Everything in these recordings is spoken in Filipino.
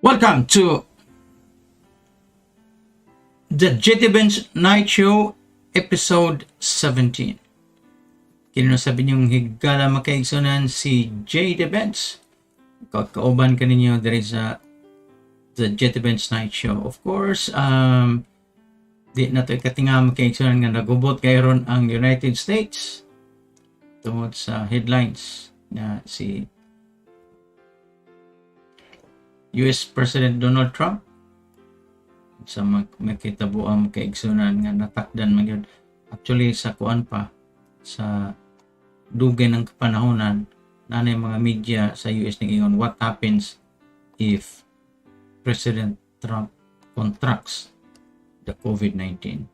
Welcome to the Benz NightShow episode 17. Kino sabi niyong higala makaigsunan si Benz. Kauban ka ninyo there is the Benz NightShow. Of course, di na ito ikatinga makaigsunan nga nagubot kayron ang United States tungod sa headlines na si US President Donald Trump sa makitabuang kaigsunan nga natakdan man yun. Actually sa kuan pa sa dugay ng kapanahonan nanay mga media sa US ningingon what happens if President Trump contracts the COVID-19.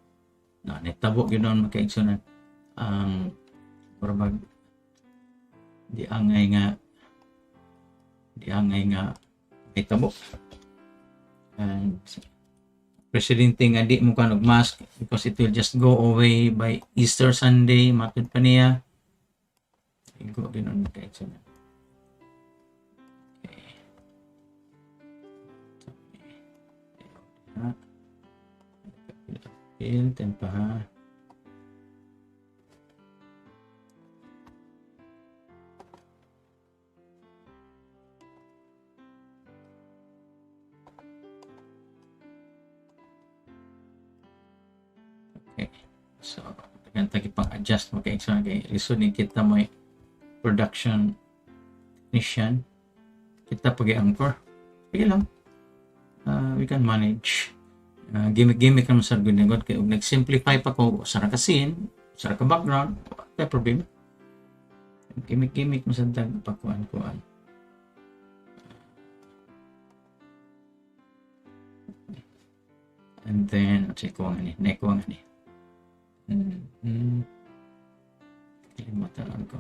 Na nitabo gyud nun makaigsunan ang probag di angay nga itabo. And presidente nga di mo kan og mask because it will just go away by Easter Sunday matud pa niya. Igo ginon kay sana. Okay. Tempa ha. So, ganito pang-adjust mo kay lisod ni kita mo production technician. Kita pag-i-anchor. Sige lang. We can manage. Gimmick naman sa good kay nag-simplify pa ko sa ka scene, sa ka background, wala problem. Gimmick mo sa pakuan. And then, check ko nga ni. Kalimutan ko.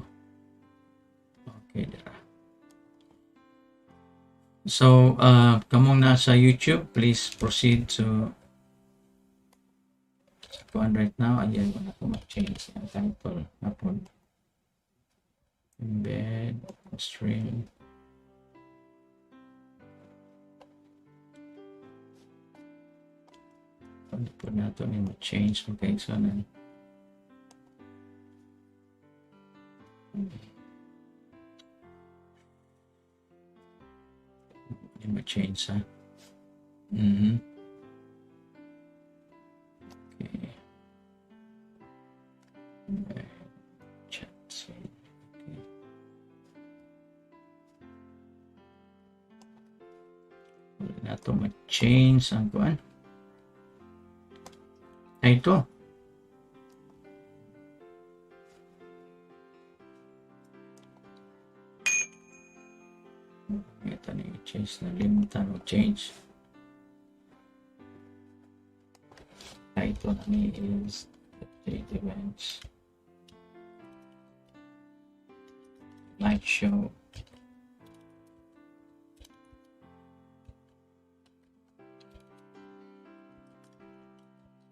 Okay, dira. So, kamong nasa YouTube, please proceed to kuan right now. Ayan, wala ko mag-change ang title. Upload. Embed. Stream. Pwede po nato ni mag-change. Okay, so na. Hindi mag-change ha. Okay. Chat. Okay. Wala na ito mag-change ang kuan. Ay, ito. Ito na i-change na limutan o change. Title na ni is update events. NightShow.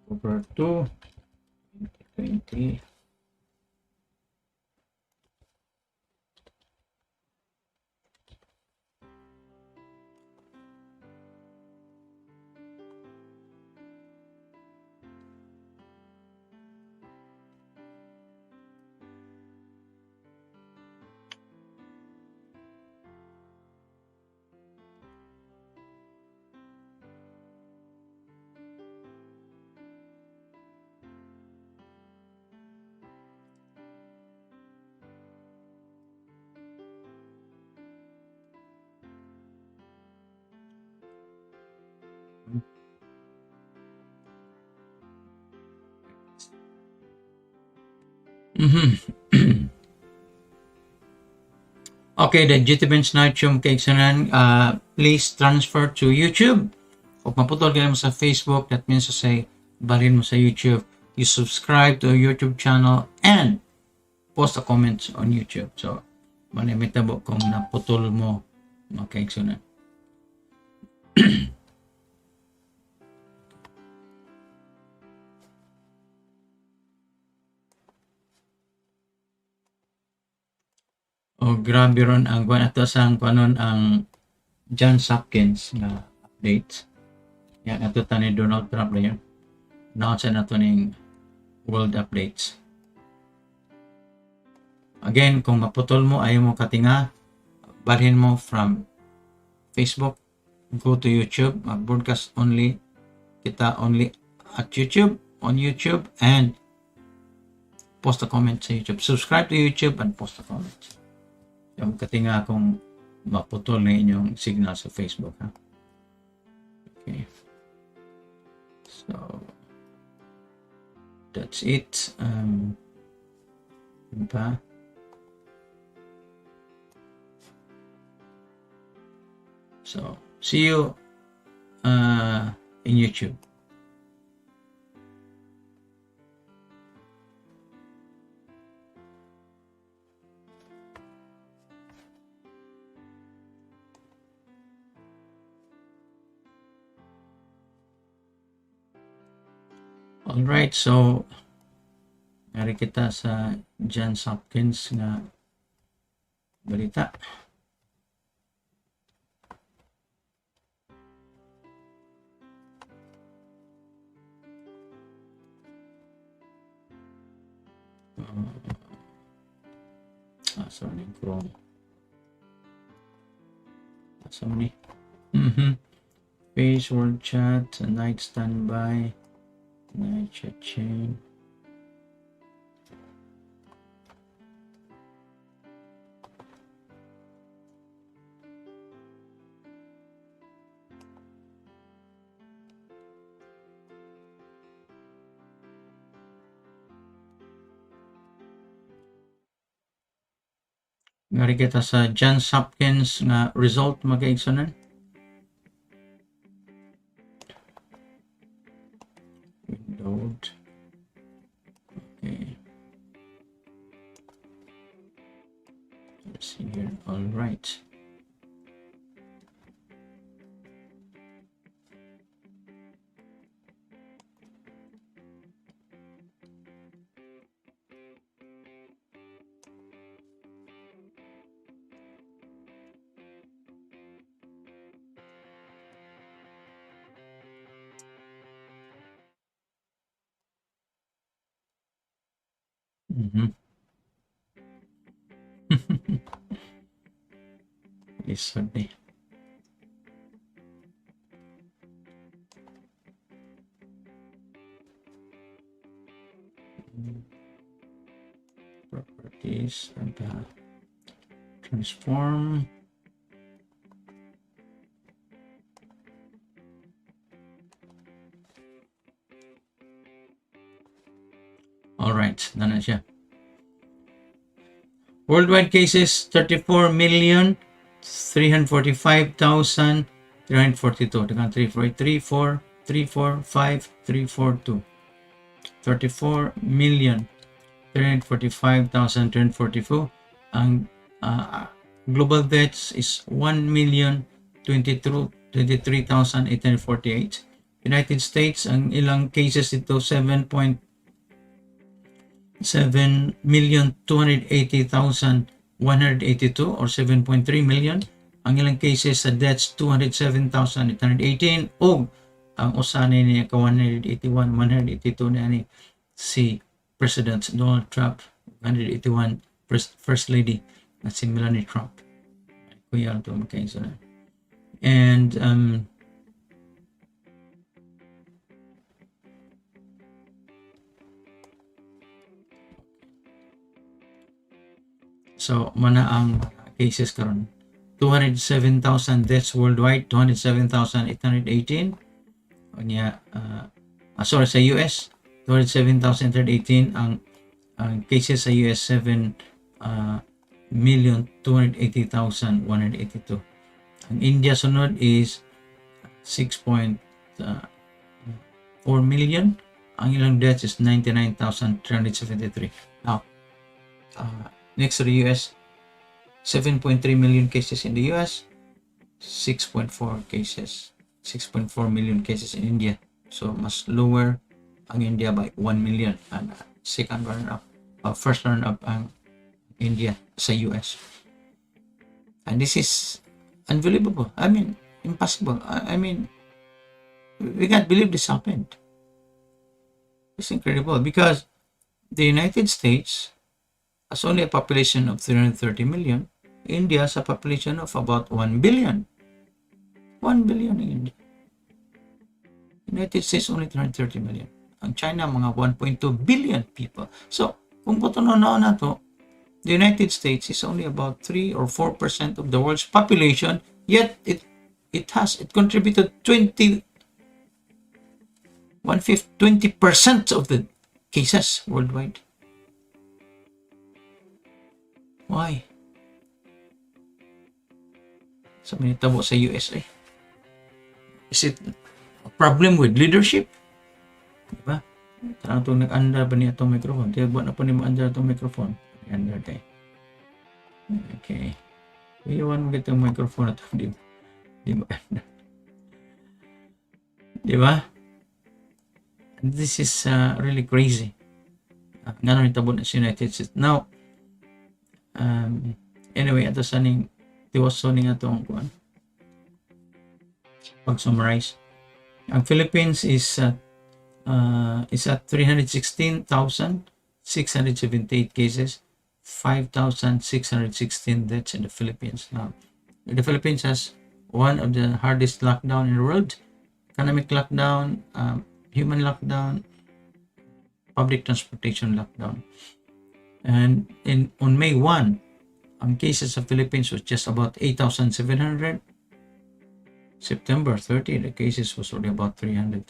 October 2, 2020. Okay, the Benz NightShow kaigsunan, please transfer to YouTube. Kung maputol ka mo sa Facebook, that means to say, balhin mo sa YouTube. You subscribe to our YouTube channel and post a comment on YouTube. So, manimitabo kung naputol mo kaigsunan. Oh, grabe ron ang kuan ato sang kanon ang John Hopkins nga update. Yan ato ta ni Donald Trump na yun. Announce na to ning world updates. Again, kung maputol mo, ayaw mo katinga, balhin mo from Facebook, go to YouTube, mag-broadcast only, kita only at YouTube, on YouTube, and post a comment sa YouTube. Subscribe to YouTube and post a comment. Yung katinga kung maputol na inyong signal sa Facebook, ha? Okay. So, that's it. Diba? So, see you in YouTube. Alright, so nari kita sa John Hopkins nga balita. Sorry, Chrome. Sorry. Face word chat, night standby, night chat chain. Ngari kita sa John Hopkins nga result magaigsunan. Windowed. All right. Mm-hmm. Yesterday. Properties and transform. All right, na siya. Worldwide cases 34,345,342. Dengan 343,434,5,342. 34,345,344. Ang global deaths is 1,023,848. United States, ang ilang cases ito 7,280,182 or 7.3 million. Ang ilang cases sa deaths 207,818 o ang usa ni ka 181, 182 ni si President Donald Trump, 181 First Lady na si Melania Trump. Kuya ito magkaisa na. And so mana ang cases karon 207,000 deaths worldwide, 207,818. Kanya sorry, sa US 207,818. ang cases sa US 7,280,182. Ang India sunod is 6.4 million. Ang ilang deaths is 99,373. Now, next to the US, 7.3 million cases in the US, 6.4 million cases in India. So, mas lower ang India by 1 million. And second runner-up, first runner-up ang India sa US. And this is unbelievable. I mean, impossible. I mean, we can't believe this happened. It's incredible because the United States has only a population of 330 million. India has a population of about 1 billion. 1 billion in India. United States only 330 million. Ang China, mga 1.2 billion people. So, kung putunaw na to, the United States is only about 3 or 4% of the world's population, yet it contributed 20% of the cases worldwide. Why? Sa minitabo sa USA. Is it a problem with leadership? Diba? Tarang itong nag-under ba niya itong microphone? Buwan na po ni mo-under itong microphone. Under tayo. Okay. Iwan mo itong microphone na ito. Di ba? Diba? This is really crazy. Nga nang itabo na sa United States. Now, anyway, ito sa ning tiwaso ning atong kuan. Pag-summarize. Ang Philippines is at 316,678 cases, 5,616 deaths in the Philippines. Now, the Philippines has one of the hardest lockdown in the world. Economic lockdown, human lockdown, public transportation lockdown. And on May 1, ang cases of Philippines was just about 8,700. September 30, the cases was only about 300,000.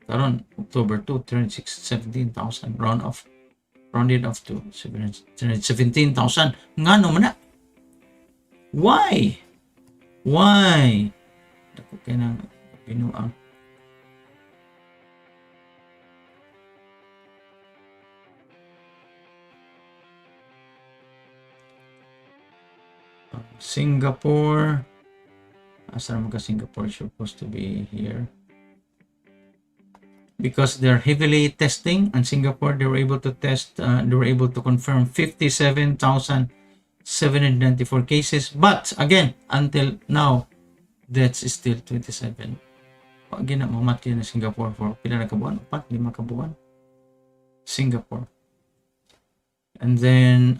Karon October 2, 317,000. Rounded off to 317,000. Ngano man na? Why? Dako kay nang pinuang. Singapore. Asa naman ka Singapore supposed to be here? Because they're heavily testing, and Singapore, they were able to test, they were able to confirm 57,794 cases. But again, until now, deaths is still 27. Pag ginamamatay na Singapore for pila na kabuan? 4-5 kabuan. Singapore. And then,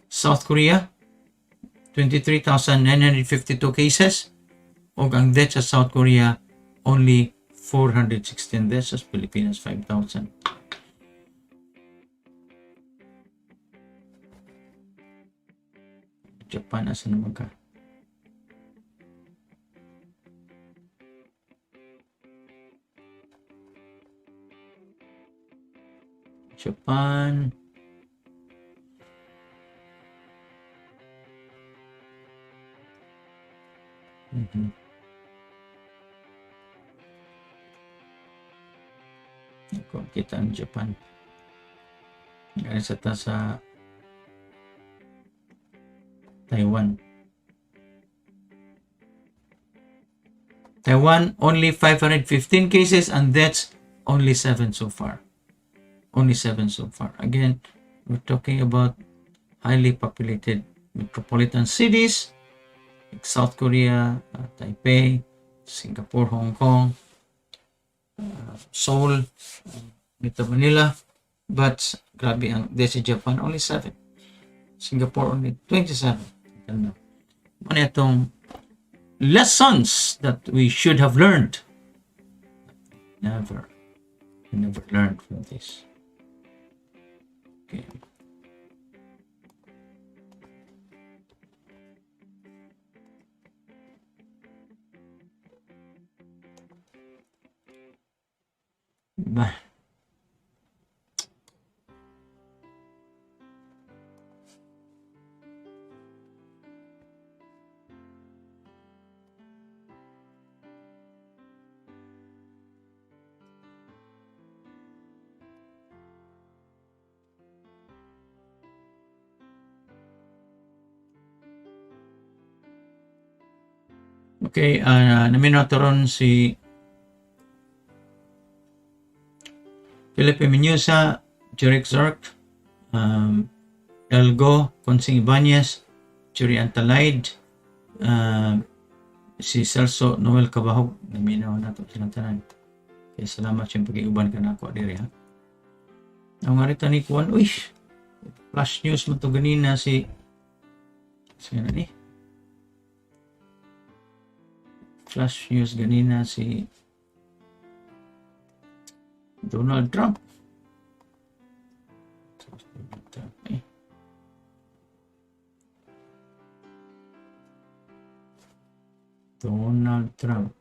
South Korea, 23,952 cases. O ang deaths sa South Korea, only 416 deaths. Sa Pilipinas, 5,000. Japan, asa naman ka? Japan. Ako, kita ang Japan. Gaya sa Taiwan. Taiwan, only 515 cases, and deaths only 7 so far. Only 7 so far. Again, we're talking about highly populated metropolitan cities like South Korea, Taipei, Singapore, Hong Kong, Seoul, Metro Manila. But grabe ang deaths sa Japan, only 7. Singapore, only 27. Ano itong lessons that we should have learned? Never learned from this. Okay. Bah. Okay, naminato ron si Felipe Menusa, Jurek Zork, Elgo, Consing Ibanez, Churi Antalaid, si Celso Noel Cabahog. Naminaw na ito silang tanan. Kaya salamat siyang pag-iuban ka na ako diri, ha. Ang nga rita ni Kuan, uy, flash news mo ito ganina si ano ni? Flash news ganina si Donald Trump. Donald Trump.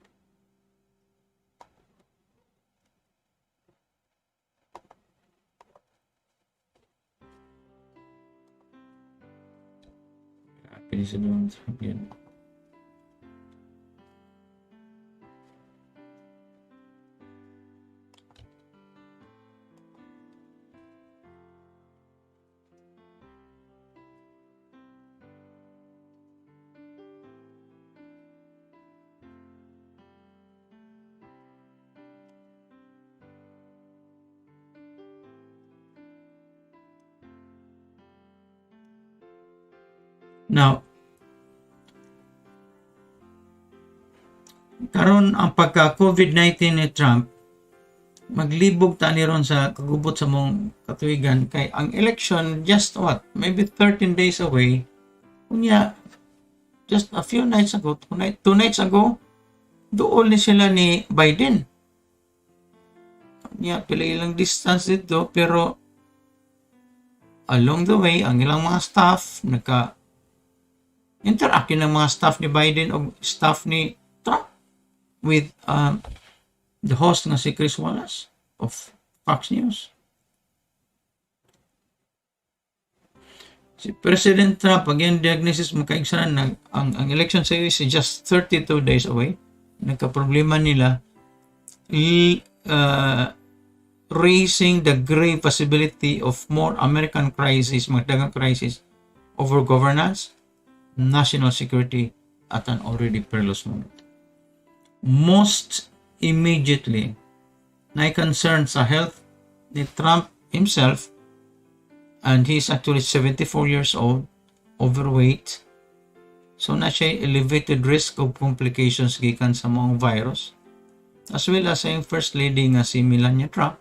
Pili sa Donald Trump yan. Now, karon ang pagka-COVID-19 ni Trump, maglibog tani ron sa kagubot sa mong katuigan kay ang election just what? Maybe 13 days away. Kunya, just a few nights ago, 2 nights ago, doon ni sila ni Biden. Kunya, pila ilang distance dito, pero along the way, ang ilang mga staff, interact ng mga staff ni Biden o staff ni Trump with the host nga si Chris Wallace of Fox News. Si President Trump, again, diagnosis makaigsanan ang election sa US is just 32 days away. Nagka-problema nila raising the grave possibility of more American crisis, magdagang crisis, over governance, national security at an already perilous moment. Most immediately, na concern sa health ni Trump himself, and he's actually 74 years old, overweight, so na siya elevated risk of complications gikan sa mga virus, as well as sa yung first lady nga si Melania Trump,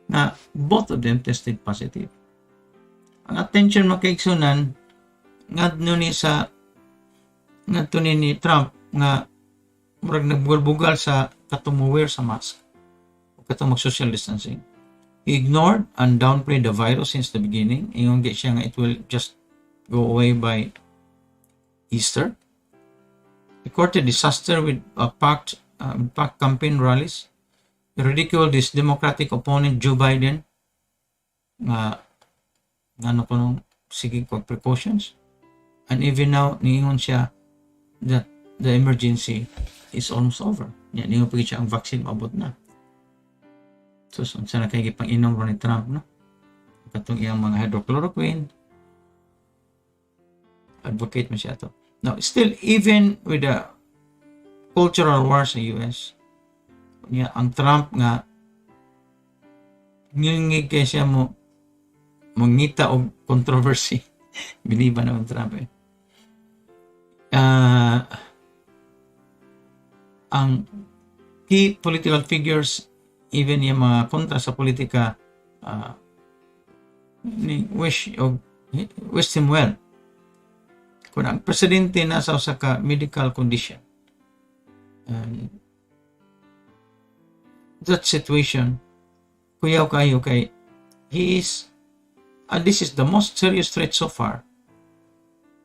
na both of them tested positive. Ang attention makaigsunan ngadto ni Trump nga murag nagbugal-bugal sa katong wear sa mask o katong mag-social distancing. He ignored and downplayed the virus since the beginning. Ingon gid siya nga it will just go away by Easter. He courted disaster with packed campaign rallies. He ridiculed his Democratic opponent Joe Biden nga ano ko nung sige kog precautions. And even now, niingon siya that the emergency is almost over. Yan, niingon pa siya ang vaccine maabot na. So, saan na kayo pang-inom ni Trump, no? Katong iyang mga hydrochloroquine. Advocate mo siya to. Now, still, even with the cultural war sa US, ang Trump nga, ngingig kaya siya mo mangita og controversy. Biniba naman Trump eh. Ang key political figures, even yung mga kontra sa politika, wish him well. Kung ang presidente nasa usa ka medical condition, that situation, kuyaw kayo kay he is, and this is the most serious threat so far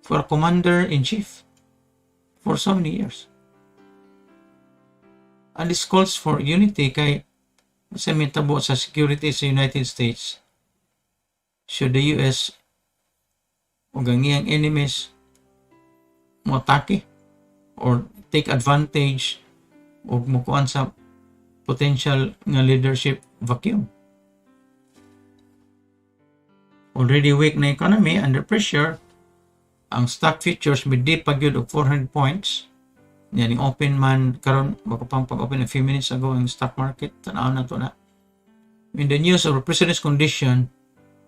for a commander-in-chief for so many years. And this calls for unity kay sa mitabo sa security sa United States. Should the US o gangiyang enemies mo atake or take advantage o mukuan sa potential nga leadership vacuum. Already weak na economy, under pressure, ang stock futures may dip pagyud og 400 points. Yan yung open man karon baka pang pag-open a few minutes ago ang stock market, tanaw na to na. In the news of the president's condition,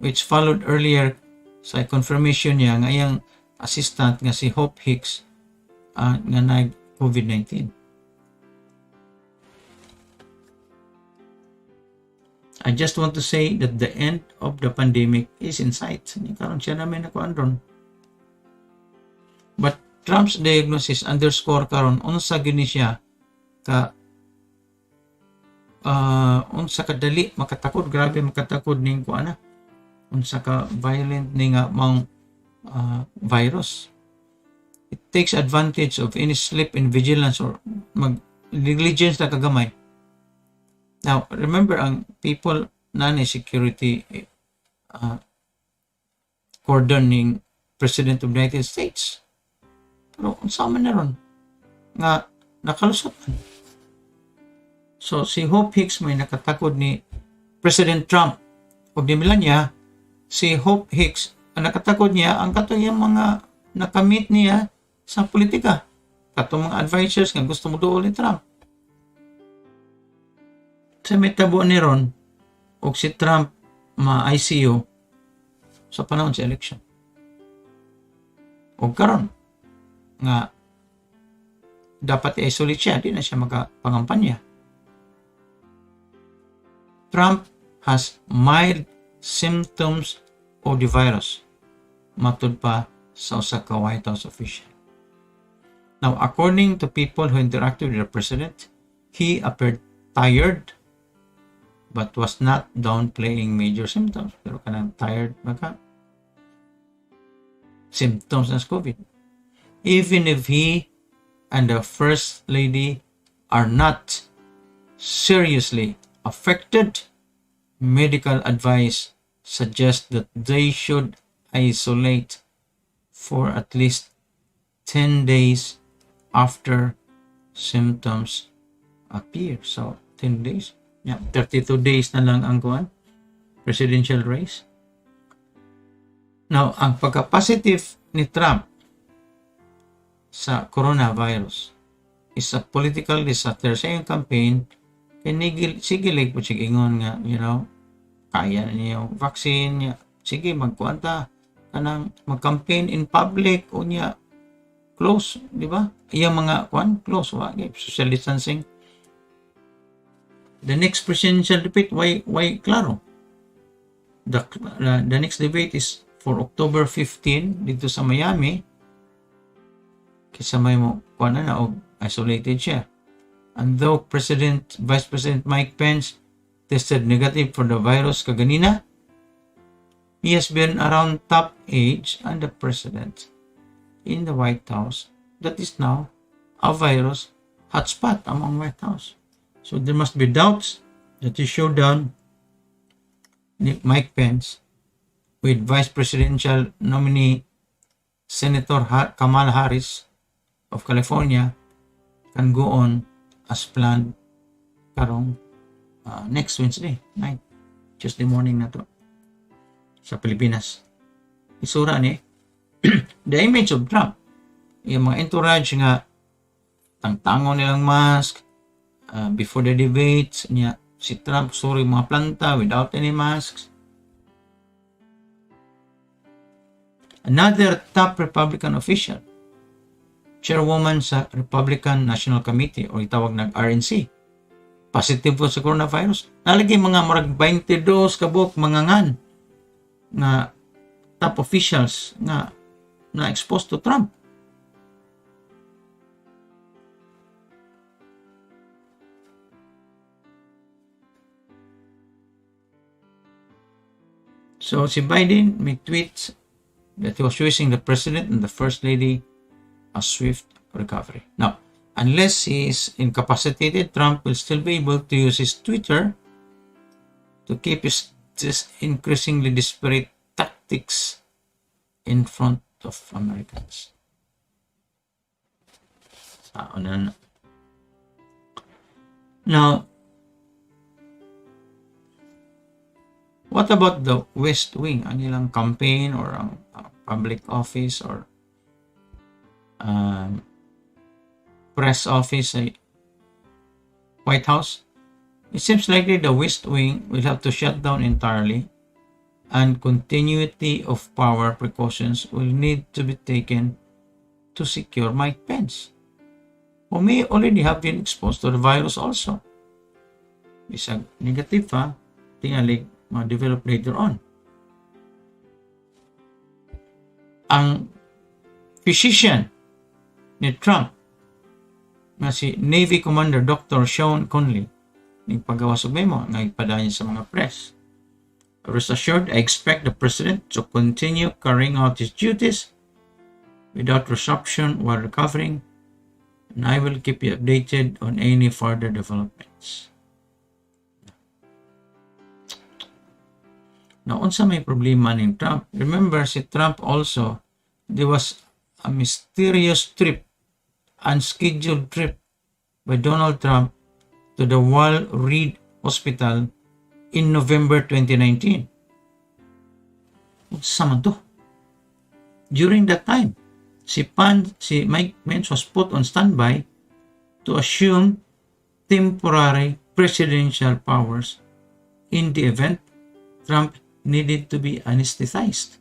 which followed earlier sa confirmation niya nga iyang assistant nga si Hope Hicks nga nag COVID-19. I just want to say that the end of the pandemic is in sight. Karon siya namin nakuan ron. But Trump's diagnosis underscore karon unsa gini siya ka unsa kadali makatakod, grabe makatakod ning kuana. Unsa ka violent ning mga virus. It takes advantage of any slip in vigilance or negligence na kagamay. Now, remember, ang people na ni security cordon ng President of the United States. Pero unsama na ron nga nakalusot man. So, si Hope Hicks may nakatakod ni President Trump o ni Melania. Si Hope Hicks, ang nakatakod niya, ang katong yung mga nakamit niya sa politika. Katong mga advisors nga gusto mo doon ni Trump. Sa metabo ni Ron o si Trump ma-ICU sa panahon sa election. O karon nga dapat i-isolate siya, di na siya makapangampanya. Trump has mild symptoms of the virus, matud pa sa usa ka White House official. Now, according to people who interacted with the president, he appeared tired but was not downplaying major symptoms. Pero kanang tired maka symptoms ng COVID. Even if he and the First Lady are not seriously affected, medical advice suggests that they should isolate for at least 10 days after symptoms appear. So, 10 days. Yeah, 32 days na lang ang kuan, presidential race. Now, ang pagka-positive ni Trump sa coronavirus is a political disaster sa iyong campaign. Kaya sige like po sige ingon nga, kaya na niya yung vaccine niya. Sige, magkuanta kanang mag-campaign in public o niya close, di ba? Iyang mga close, social distancing. The next presidential debate, why klaro? The next debate is for October 15 dito sa Miami. Kisa may mo o isolated siya. And though Vice President Mike Pence tested negative for the virus kaganina, he has been around top age and the president in the White House that is now a virus hotspot among White House. So there must be doubts that the showdown Mike Pence with Vice Presidential nominee Senator Kamala Harris of California can go on as planned karong next Wednesday night, Tuesday morning na to sa Pilipinas. Isura ni the image of Trump, yung mga entourage nga tangtangon nilang mask before the debates niya, si Trump sorry mga planta without any masks. Another top Republican official, chairwoman sa Republican National Committee o itawag ng RNC, positive po sa coronavirus. Nalagay mga marag 22 kabuk mga ngan na top officials na exposed to Trump. So si Biden may tweet that he was wishing the president and the first lady a swift recovery. Now, unless he is incapacitated, Trump will still be able to use his Twitter to keep his increasingly disparate tactics in front of Americans. Now, what about the West Wing? Ang ilang campaign or ang public office or press office sa White House? It seems likely the West Wing will have to shut down entirely and continuity of power precautions will need to be taken to secure Mike Pence, who may already have been exposed to the virus also. Bisag negative tingali ma-develop later on. Ang physician ni Trump na si Navy Commander Dr. Sean Conley nagpagawa sa memo nga ipadanya sa mga press. Rest assured, I expect the president to continue carrying out his duties without disruption while recovering, and I will keep you updated on any further developments. Now, unsa may problema ni Trump? Remember, si Trump also, there was a mysterious trip, unscheduled trip by Donald Trump to the Walter Reed Hospital in November 2019. Unsa man to? During that time, si Mike Pence was put on standby to assume temporary presidential powers in the event Trump needed to be anesthetized.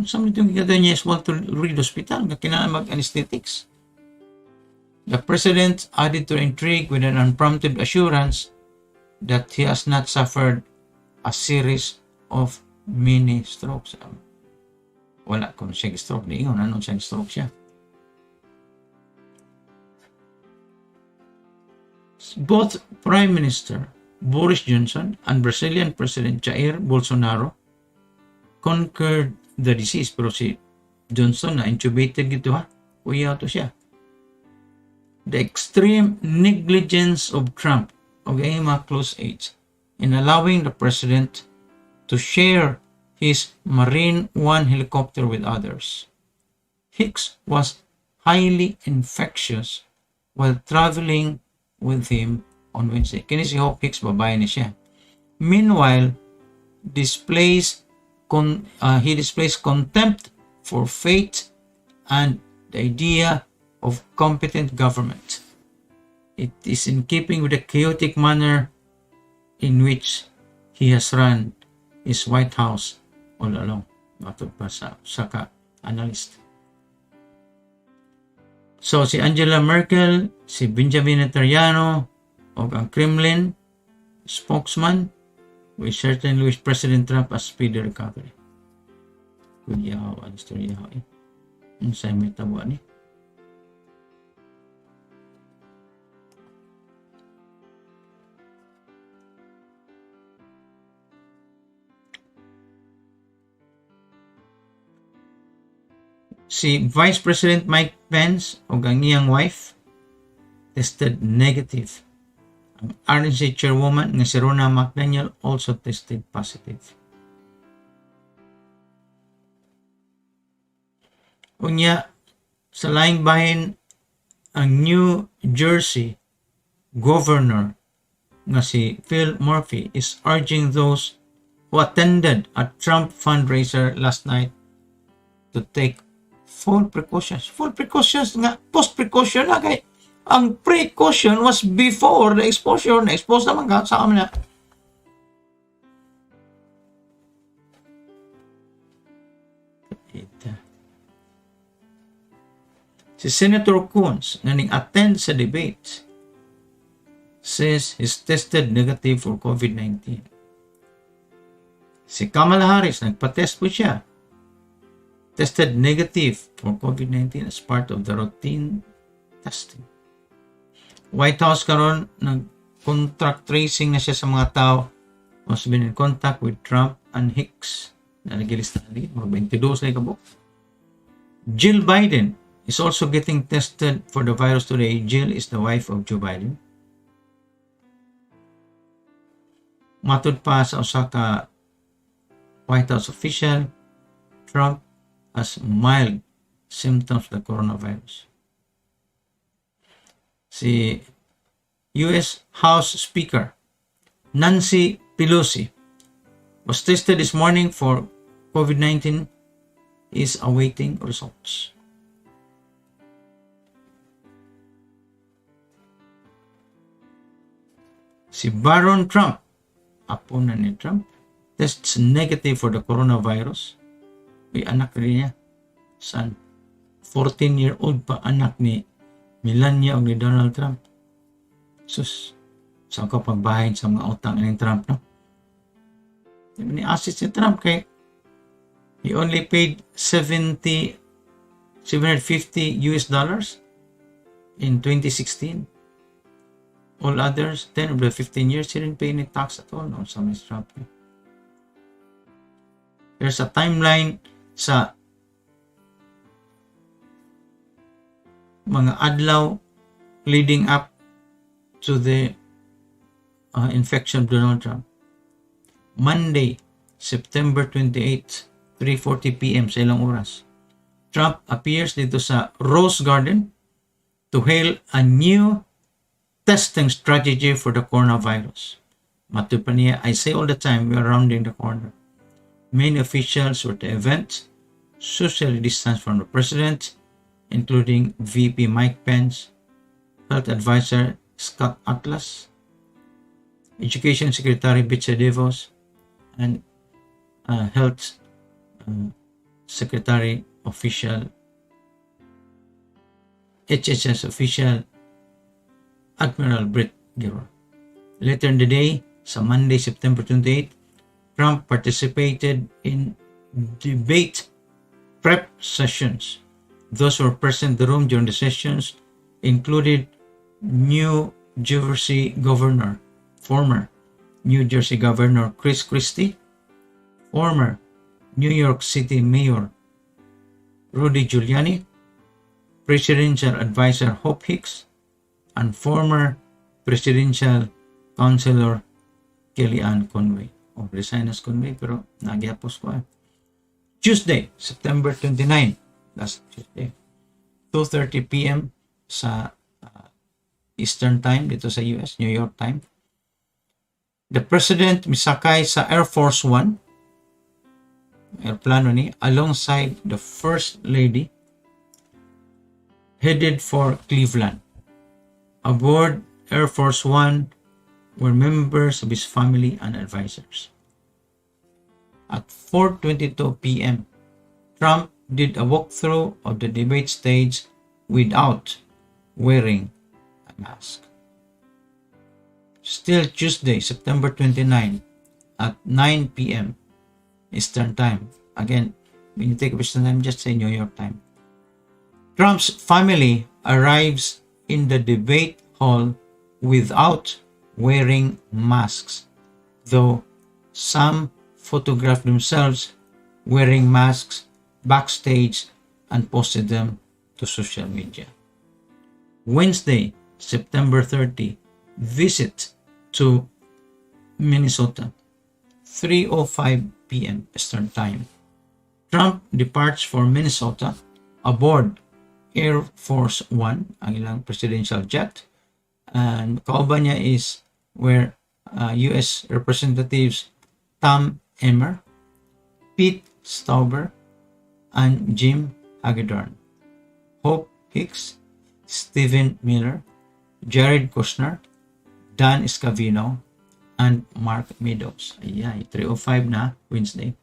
Saan itong gigada niya sa Walter Reed Hospital nga kinahanglan mag-anesthetics? The president added to the intrigue with an unprompted assurance that he has not suffered a series of mini strokes. Wala kung siya stroke. Di yun, anong siya stroke siya. Both Prime Minister Boris Johnson and Brazilian President Jair Bolsonaro conquered the disease. Pero si Johnson na intubated gito Uyaw to siya. The extreme negligence of Trump of mga close aides in allowing the president to share his Marine One helicopter with others. Hicks was highly infectious while traveling with him on Wednesday. Kini si Hope Hicks, babae ni siya. Meanwhile, he displays contempt for faith and the idea of competent government. It is in keeping with the chaotic manner in which he has run his White House all along. Matod pa sa analyst. So si Angela Merkel, si Benjamin Netanyahu, o ang Kremlin spokesman, we certainly wish President Trump a speedy recovery. Kuyaw, ang istorya eh. Ang sa'yo may tabuan eh. Si Vice President Mike Pence o ang iyang wife tested negative. Ang RNC chairwoman nga si Ronna McDaniel also tested positive. Unya, sa laing bahin, ang New Jersey governor nga si Phil Murphy is urging those who attended a Trump fundraiser last night to take full precautions. Full precautions nga, post-precaution na kay ang precaution was before the exposure. Na-expose naman ka sa amin na. Si Senator Coons nga ning attend sa debate says he's tested negative for COVID-19. Si Kamala Harris, nagpa-test po siya. Tested negative for COVID-19 as part of the routine testing. White House karon nag-contract tracing na siya sa mga tao who has been in contact with Trump and Hicks. Na nagilista na rin, mga 22 na ikabok. Jill Biden is also getting tested for the virus today. Jill is the wife of Joe Biden. Matod pa sa Osaka White House official, Trump has mild symptoms of the coronavirus. Si U.S. House Speaker Nancy Pelosi was tested this morning for COVID-19, is awaiting results. Si Baron Trump, apo na ni Trump, tests negative for the coronavirus. May anak rin niya. Son. 14-year-old pa anak ni Melania o ni Donald Trump. Sus. Saan ka pagbahin sa mga utang ni Trump, no? Ni assets ni Trump kay he only paid $750 in 2016. All others, 10 of the 15 years, he didn't pay any tax at all. No, sa Mr. Trump. There's a timeline sa mga adlaw leading up to the infection of Donald Trump. Monday, September 28, 3:40 p.m. sa ilang oras, Trump appears dito sa Rose Garden to hail a new testing strategy for the coronavirus. Matod pa niya, I say all the time, we are rounding the corner. Many officials were at the event, socially distanced from the president, including VP Mike Pence, Health Advisor Scott Atlas, Education Secretary Betsy DeVos, and Health Secretary official, HHS official, Admiral Brett Giroir. Later in the day, sa Monday, September 28, Trump participated in debate prep sessions. Those who were present in the room during the sessions included former New Jersey Governor Chris Christie, former New York City Mayor Rudy Giuliani, Presidential Advisor Hope Hicks, and former Presidential Counselor Kellyanne Conway. Resign as Conway, pero nagyapos ko. Tuesday, September 29, last Tuesday, 2:30 p.m. sa Eastern Time dito sa US, New York Time. The President misakay sa Air Force One, airplano ni, alongside the First Lady, headed for Cleveland. Aboard Air Force One were members of his family and advisors. At 4:22 p.m., Trump did a walkthrough of the debate stage without wearing a mask. Still Tuesday, September 29 at 9 p.m. Eastern Time. Again, when you take Eastern Time, just say New York Time. Trump's family arrives in the debate hall without wearing masks, though some photographed themselves wearing masks backstage and posted them to social media. Wednesday, September 30, visit to Minnesota, 3:05 p.m. Eastern Time. Trump departs for Minnesota aboard Air Force One, ang ilang presidential jet. And kauban niya is where U.S. Representatives Tom Emmer, Pete Stauber, and Jim Hagedorn, Hope Hicks, Stephen Miller, Jared Kushner, Dan Scavino, and Mark Meadows. Ayan, 3:05 na Wednesday.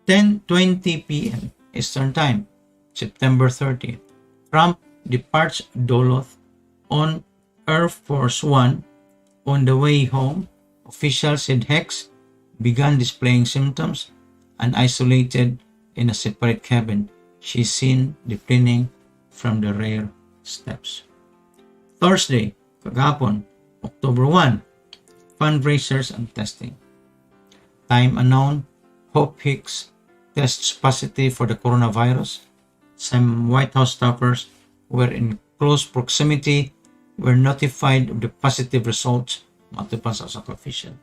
10:20 p.m. Eastern Time, September 30. Trump departs Duluth on Air Force One. On the way home, officials said Hicks began displaying symptoms and isolated in a separate cabin. She's seen declining from the rear steps. Thursday, kagahapon, October 1, fundraisers and testing. Time unknown, Hope Hicks tests positive for the coronavirus. Some White House staffers who were in close proximity were notified of the positive results matupan sa official.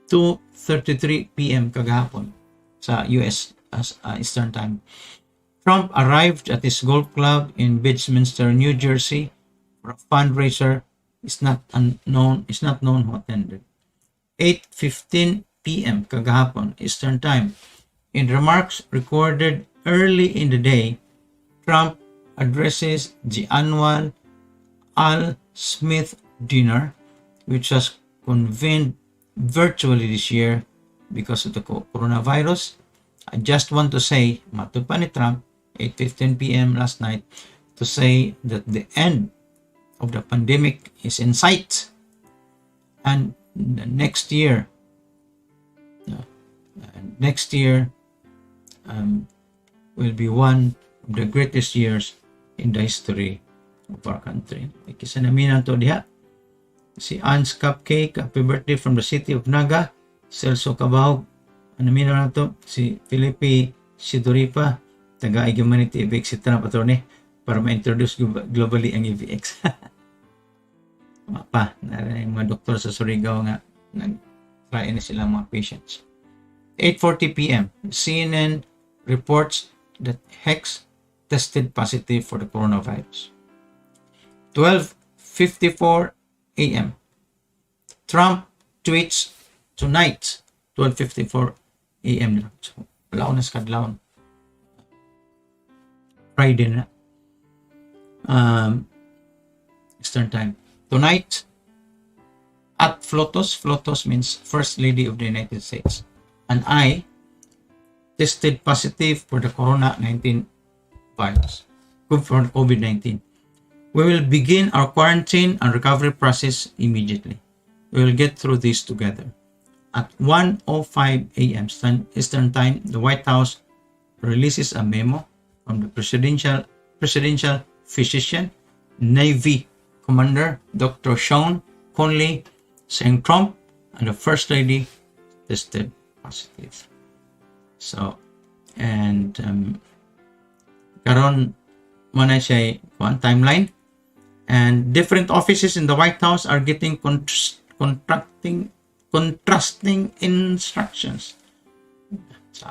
2:33 p.m. kagahapon sa US Eastern Time. Trump arrived at his golf club in Bedminster, New Jersey for a fundraiser. Is not known who attended. 8:15 p.m. kagahapon Eastern Time. In remarks recorded early in the day, Trump addresses the annual Al Smith dinner, which was convened virtually this year because of the coronavirus. I just want to say, matod pa ni Trump, 8:15 p.m. last night, to say that the end of the pandemic is in sight, and the next year will be one of the greatest years in the history of our country. Kisa namin to diha si Ann's Cupcake, happy birthday from the city of Naga. Celso Cabao, namin na to si Felipe Sidoripa, taga Humanity EVX Trump attorney, para ma-introduce globally ang EVX. Pa, yung mga doktor sa Surigao nga nag-try na silang mga patients. 8:40 p.m. CNN reports that Hicks tested positive for the coronavirus. 12:54 a.m. Trump tweets tonight, 12:54 a.m. So, laon na sa kadlawon. Friday na. Eastern Time. Tonight, at Flotos means First Lady of the United States, and I tested positive for the COVID-19 virus, for COVID-19. We will begin our quarantine and recovery process immediately. We will get through this together. At 1:05 a.m. Eastern Time, the White House releases a memo from the presidential physician, Navy Commander Dr. Sean Conley, saying Trump and the First Lady tested positive. So, and karon mo na siya one timeline, and different offices in the White House are getting contrasting instructions. So,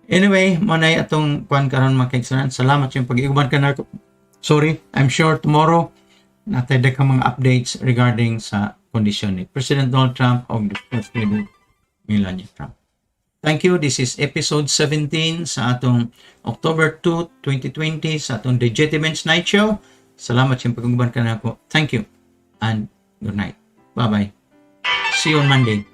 anyway, mo na atong kuan karon mga kaigsunan. Salamat yung pag-iuban ka na. Sorry, I'm sure tomorrow natay daghang mga updates regarding sa kondisyon ni President Donald Trump o First Lady Melania Trump. Thank you. This is episode 17 sa atong October 2, 2020 sa atong Benz Night Show. Salamat sa pagkuban ka na ako. Thank you and good night. Bye-bye. See you on Monday.